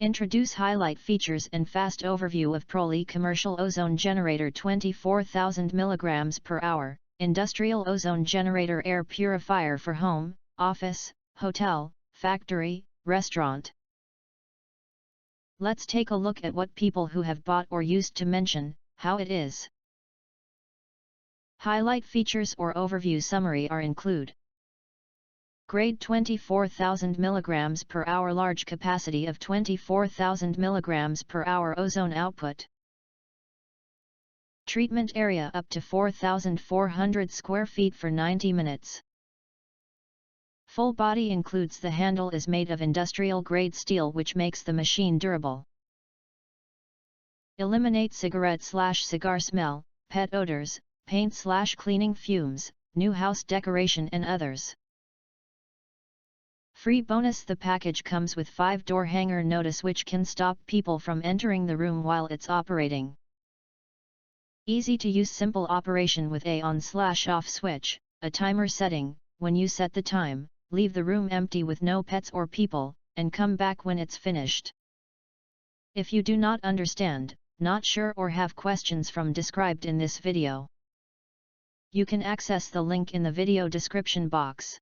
Introduce highlight features and fast overview of Prolee Commercial Ozone Generator 24,000 mg per hour, Industrial Ozone Generator Air Purifier for home, office, hotel, factory, restaurant. Let's take a look at what people who have bought or used to mention, how it is. Highlight features or overview summary are include. Grade 24,000 mg per hour, large capacity of 24,000 mg per hour, ozone output. Treatment area up to 4,400 square feet for 90 minutes. Full body includes the handle is made of industrial grade steel which makes the machine durable. Eliminate cigarette/cigar smell, pet odors, paint/cleaning fumes, new house decoration and others. Free bonus: the package comes with 5-door hanger notice which can stop people from entering the room while it's operating. Easy to use, simple operation with a on/off switch, a timer setting. When you set the time, leave the room empty with no pets or people, and come back when it's finished. If you do not understand, not sure or have questions from described in this video, you can access the link in the video description box.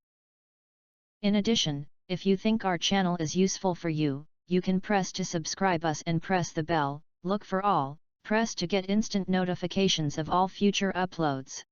In addition, if you think our channel is useful for you, you can press to subscribe us and press the bell, look for all, press to get instant notifications of all future uploads.